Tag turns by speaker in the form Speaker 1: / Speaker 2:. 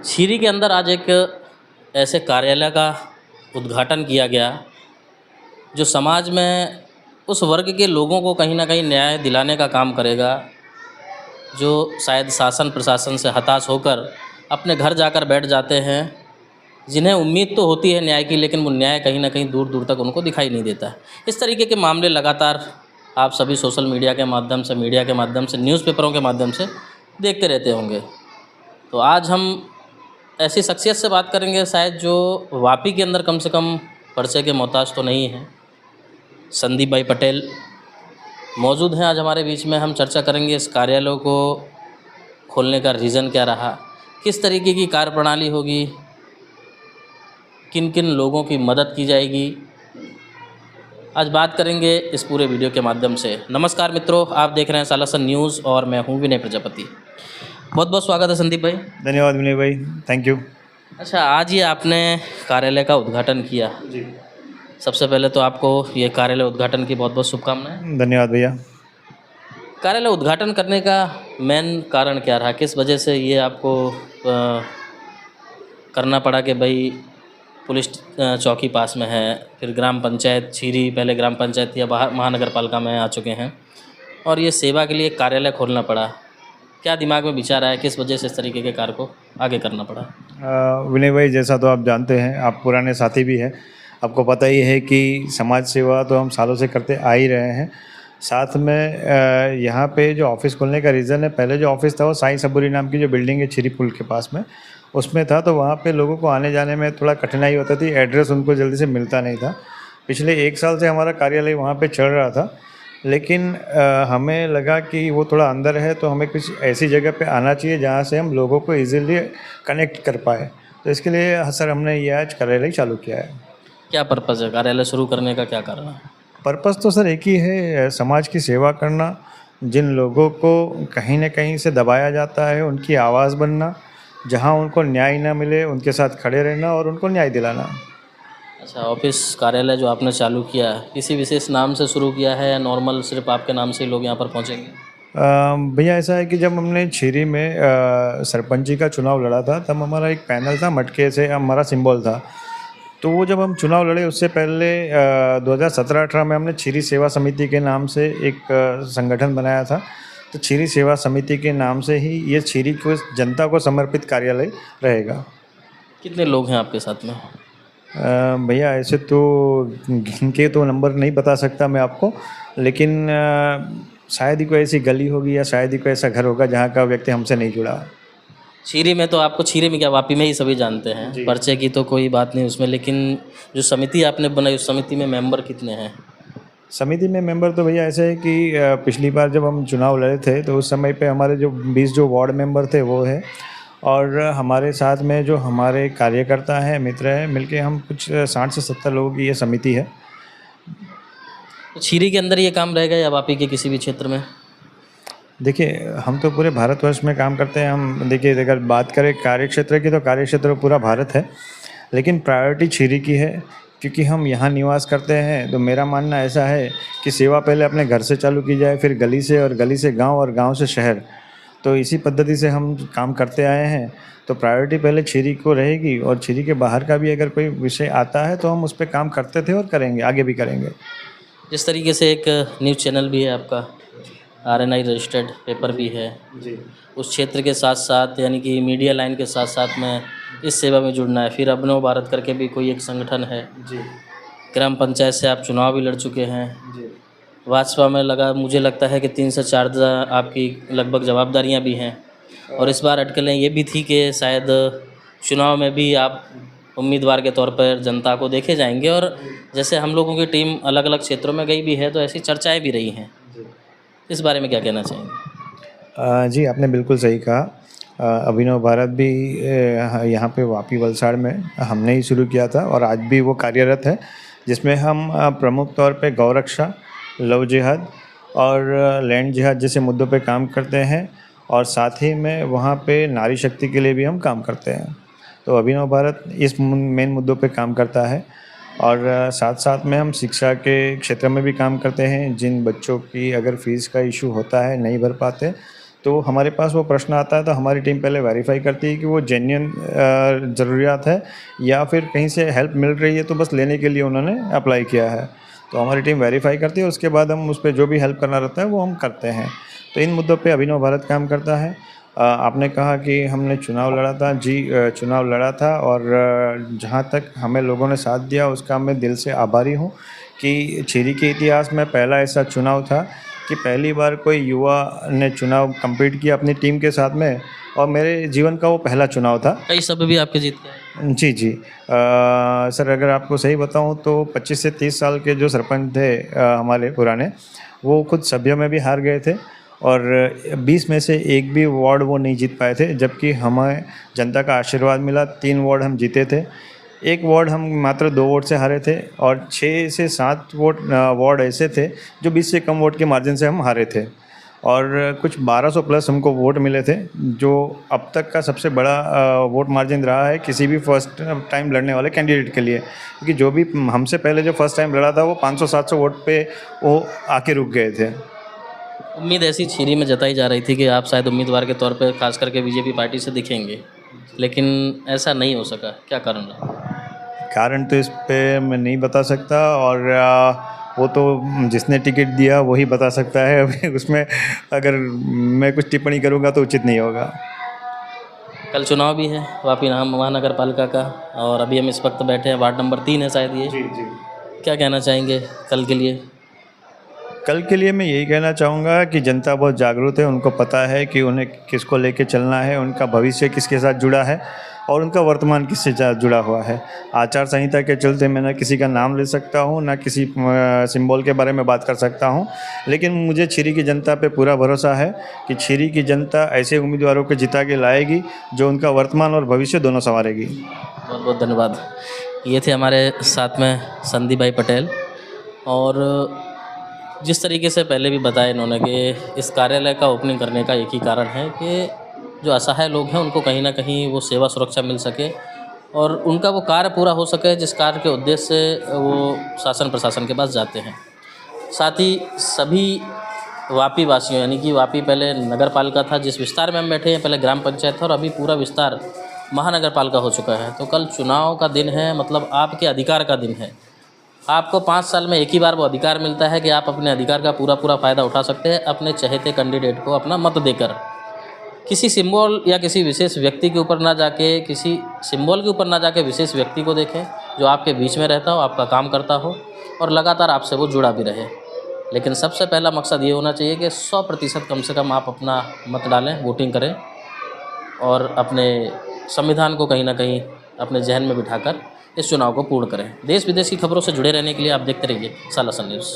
Speaker 1: सीरी के अंदर आज एक ऐसे कार्यालय का उद्घाटन किया गया जो समाज में उस वर्ग के लोगों को कहीं ना कहीं न्याय दिलाने का काम करेगा, जो शायद शासन प्रशासन से हताश होकर अपने घर जाकर बैठ जाते हैं, जिन्हें उम्मीद तो होती है न्याय की, लेकिन वो न्याय कहीं ना कहीं दूर दूर तक उनको दिखाई नहीं देता है। इस तरीके के मामले लगातार आप सभी सोशल मीडिया के माध्यम से, मीडिया के माध्यम से, न्यूज़पेपरों के माध्यम से देखते रहते होंगे। तो आज हम ऐसी शख्सियत से बात करेंगे शायद जो वापी के अंदर कम से कम परिचय के मोहताज तो नहीं है। संदीप भाई पटेल मौजूद हैं आज हमारे बीच में। हम चर्चा करेंगे इस कार्यालय को खोलने का रीज़न क्या रहा, किस तरीके की कार्यप्रणाली होगी, किन किन लोगों की मदद की जाएगी। आज बात करेंगे इस पूरे वीडियो के माध्यम से। नमस्कार मित्रों, आप देख रहे हैं सालासन न्यूज़ और मैं हूं विनय प्रजापति। बहुत बहुत स्वागत है संदीप भाई।
Speaker 2: धन्यवाद विनय भाई, थैंक यू।
Speaker 1: अच्छा, आज ये आपने कार्यालय का उद्घाटन किया।
Speaker 2: जी,
Speaker 1: सबसे पहले तो आपको ये कार्यालय उद्घाटन की बहुत बहुत शुभकामनाएं।
Speaker 2: धन्यवाद भैया।
Speaker 1: कार्यालय उद्घाटन करने का मेन कारण क्या रहा, किस वजह से ये आपको करना पड़ा कि भाई पुलिस चौकी पास में है, फिर ग्राम पंचायत छीरी, पहले ग्राम पंचायत या बाहर महानगर पालिका में आ चुके हैं और ये सेवा के लिए कार्यालय खोलना पड़ा। क्या दिमाग में विचार आया, किस वजह से इस तरीके के कार्य को आगे करना पड़ा?
Speaker 2: विनय भाई, जैसा तो आप जानते हैं, आप पुराने साथी भी हैं, आपको पता ही है कि समाज सेवा तो हम सालों से करते आ ही रहे हैं। साथ में यहाँ पे जो ऑफिस खोलने का रीज़न है, पहले जो ऑफिस था वो साईं सबूरी नाम की जो बिल्डिंग है छिरी पुल के पास में, उसमें था। तो वहाँ पे लोगों को आने जाने में थोड़ा कठिनाई होती थी, एड्रेस उनको जल्दी से मिलता नहीं था। पिछले 1 साल से हमारा कार्यालय वहाँ पे चल रहा था, लेकिन हमें लगा कि वो थोड़ा अंदर है, तो हमें कुछ ऐसी जगह पे आना चाहिए जहाँ से हम लोगों को इजीली कनेक्ट कर पाए। तो इसके लिए सर हमने ये आज कार्यालय चालू किया है।
Speaker 1: क्या पर्पज़ है कार्यालय शुरू करने का, क्या कारण है?
Speaker 2: पर्पस तो सर एक ही है, समाज की सेवा करना। जिन लोगों को कहीं न कहीं से दबाया जाता है, उनकी आवाज़ बनना, जहाँ उनको न्याय ना मिले उनके साथ खड़े रहना और उनको न्याय दिलाना।
Speaker 1: अच्छा, ऑफिस कार्यालय जो आपने चालू किया है, किसी विशेष नाम से शुरू किया है या नॉर्मल सिर्फ आपके नाम से ही लोग यहाँ पर पहुँचेंगे?
Speaker 2: भैया ऐसा है कि जब हमने छीरी में सरपंची का चुनाव लड़ा था, तब हमारा एक पैनल था, मटके से हमारा सिंबल था। तो वो जब हम चुनाव लड़े उससे पहले 2017-18 में हमने छीरी सेवा समिति के नाम से एक संगठन बनाया था। तो छीरी सेवा समिति के नाम से ही ये छीरी को जनता को समर्पित कार्यालय रहेगा।
Speaker 1: कितने लोग हैं आपके साथ में?
Speaker 2: भैया ऐसे तो गिन के तो नंबर नहीं बता सकता मैं आपको, लेकिन शायद ही कोई ऐसी गली होगी या शायद ही कोई ऐसा घर होगा जहाँ का व्यक्ति हमसे नहीं जुड़ा।
Speaker 1: छीरी में तो आपको, छीरी में क्या वापी में ही सभी जानते हैं, परिचय की तो कोई बात नहीं उसमें, लेकिन जो समिति आपने बनाई उस समिति में मेंबर कितने हैं?
Speaker 2: समिति में मेंबर तो भैया ऐसे है कि पिछली बार जब हम चुनाव लड़े थे तो उस समय पे हमारे जो 20 जो वार्ड मेंबर थे वो है, और हमारे साथ में जो हमारे कार्यकर्ता हैं, मित्र हैं, मिलके हम कुछ 60 से 70 लोगों की ये समिति है।
Speaker 1: तो छीरी के अंदर ये काम रहेगा या वापी के किसी भी क्षेत्र में?
Speaker 2: देखिए, हम तो पूरे भारतवर्ष में काम करते हैं। हम देखिए, अगर बात करें कार्यक्षेत्र की तो कार्यक्षेत्र पूरा भारत है, लेकिन प्रायोरिटी छीरी की है क्योंकि हम यहाँ निवास करते हैं। तो मेरा मानना ऐसा है कि सेवा पहले अपने घर से चालू की जाए, फिर गली से, और गली से गांव, और गांव से शहर। तो इसी पद्धति से हम काम करते आए हैं। तो प्रायोरिटी पहले छीरी को रहेगी, और छीरी के बाहर का भी अगर कोई विषय आता है तो हम उस पर काम करते थे और करेंगे, आगे भी करेंगे।
Speaker 1: जिस तरीके से एक न्यूज़ चैनल भी है आपका, RNI रजिस्टर्ड पेपर भी है
Speaker 2: जी,
Speaker 1: उस क्षेत्र के साथ साथ, यानी कि मीडिया लाइन के साथ साथ में इस सेवा में जुड़ना है। फिर अभिनव भारत करके भी कोई एक संगठन है।
Speaker 2: जी,
Speaker 1: ग्राम पंचायत से आप चुनाव भी लड़ चुके हैं।
Speaker 2: जी,
Speaker 1: भाजपा में मुझे लगता है कि 3 से 4 आपकी लगभग जवाबदारियां भी हैं, और इस बार अटकलें ये भी थी कि शायद चुनाव में भी आप उम्मीदवार के तौर पर जनता को देखे जाएंगे, और जैसे हम लोगों की टीम अलग अलग क्षेत्रों में गई भी है तो ऐसी चर्चाएँ भी रही हैं। इस बारे में क्या कहना चाहेंगे?
Speaker 2: जी, आपने बिल्कुल सही कहा। अभिनव भारत भी यहाँ पे वापी वलसाड़ में हमने ही शुरू किया था, और आज भी वो कार्यरत है, जिसमें हम प्रमुख तौर पे गौरक्षा, लव जिहाद और लैंड जिहाद जैसे मुद्दों पे काम करते हैं, और साथ ही में वहाँ पे नारी शक्ति के लिए भी हम काम करते हैं। तो अभिनव भारत इस मेन मुद्दों पे काम करता है, और साथ साथ में हम शिक्षा के क्षेत्र में भी काम करते हैं। जिन बच्चों की अगर फ़ीस का इशू होता है, नहीं भर पाते, तो हमारे पास वो प्रश्न आता है तो हमारी टीम पहले वेरीफाई करती है कि वो जेन्युइन ज़रूरियात है या फिर कहीं से हेल्प मिल रही है तो बस लेने के लिए उन्होंने अप्लाई किया है। तो हमारी टीम वेरीफाई करती है, उसके बाद हम उस पे जो भी हेल्प करना रहता है वो हम करते हैं। तो इन मुद्दों पे अभिनव भारत काम करता है। आपने कहा कि हमने चुनाव लड़ा था, जी चुनाव लड़ा था और जहाँ तक हमें लोगों ने साथ दिया उसका मैं दिल से आभारी हूँ कि छिरी के इतिहास में पहला ऐसा चुनाव था कि पहली बार कोई युवा ने चुनाव कम्पीट किया अपनी टीम के साथ में और मेरे जीवन का वो पहला चुनाव था।
Speaker 1: कई सभ्य भी आपके जीत गए।
Speaker 2: जी, जी। सर अगर आपको सही बताऊँ तो 25 से 30 साल के जो सरपंच थे हमारे पुराने, वो खुद सभ्य में भी हार गए थे और 20 में से एक भी वार्ड वो नहीं जीत पाए थे, जबकि हमें जनता का आशीर्वाद मिला, 3 वार्ड हम जीते थे। 1 वार्ड हम मात्र 2 वोट से हारे थे और 6 से 7 वार्ड ऐसे थे जो 20 से कम वोट के मार्जिन से हम हारे थे और कुछ 1200 प्लस हमको वोट मिले थे, जो अब तक का सबसे बड़ा वोट मार्जिन रहा है किसी भी फर्स्ट टाइम लड़ने वाले कैंडिडेट के लिए, क्योंकि जो भी हमसे पहले जो फर्स्ट टाइम लड़ा था वो 500-700 वोट पे वो आके रुक गए थे।
Speaker 1: उम्मीद ऐसी छिरी में जताई जा रही थी कि आप शायद उम्मीदवार के तौर पे खास करके बीजेपी पार्टी से दिखेंगे, लेकिन ऐसा नहीं हो सका। क्या कारण रहा?
Speaker 2: कारण तो इस पे मैं नहीं बता सकता और वो तो जिसने टिकट दिया वही बता सकता है। अभी उसमें अगर मैं कुछ टिप्पणी करूँगा तो उचित नहीं होगा।
Speaker 1: कल चुनाव भी है वापी महानगर पालिका का और अभी हम इस वक्त बैठे हैं वार्ड नंबर 3 है शायद ये।
Speaker 2: जी, जी।
Speaker 1: क्या कहना चाहेंगे कल के लिए?
Speaker 2: कल के लिए मैं यही कहना चाहूँगा कि जनता बहुत जागरूक है, उनको पता है कि उन्हें किसको लेके चलना है, उनका भविष्य किसके साथ जुड़ा है और उनका वर्तमान किससे जुड़ा हुआ है। आचार संहिता के चलते मैं ना किसी का नाम ले सकता हूँ, ना किसी सिंबल के बारे में बात कर सकता हूँ, लेकिन मुझे छिरी की जनता पे पूरा भरोसा है कि छिरी की जनता ऐसे उम्मीदवारों को जिता के लाएगी जो उनका वर्तमान और भविष्य दोनों संवारेगी।
Speaker 1: बहुत बहुत धन्यवाद। ये थे हमारे साथ में संदीप भाई पटेल और जिस तरीके से पहले भी बताया इन्होंने कि इस कार्यालय का ओपनिंग करने का एक ही कारण है कि जो असहाय लोग हैं उनको कहीं ना कहीं वो सेवा सुरक्षा मिल सके और उनका वो कार्य पूरा हो सके जिस कार्य के उद्देश्य से वो शासन प्रशासन के पास जाते हैं। साथ ही सभी वापी वासियों यानी कि वापी पहले नगर पालिका था, जिस विस्तार में हम बैठे हैं पहले ग्राम पंचायत था और अभी पूरा विस्तार महानगर पालिका हो चुका है। तो कल चुनाव का दिन है, मतलब आपके अधिकार का दिन है। आपको 5 साल में एक ही बार वो अधिकार मिलता है कि आप अपने अधिकार का पूरा फ़ायदा उठा सकते हैं अपने चहेते कैंडिडेट को अपना मत देकर। किसी सिंबल या किसी विशेष व्यक्ति के ऊपर ना जाके, किसी सिंबल के ऊपर ना जाके विशेष व्यक्ति को देखें जो आपके बीच में रहता हो, आपका काम करता हो और लगातार आपसे वो जुड़ा भी रहे। लेकिन सबसे पहला मकसद ये होना चाहिए कि 100% कम से कम आप अपना मत डालें, वोटिंग करें और अपने संविधान को कहीं ना कहीं अपने जहन में बिठाकर इस चुनाव को पूर्ण करें। देश विदेश की खबरों से जुड़े रहने के लिए आप देखते रहिए सालासन न्यूज़।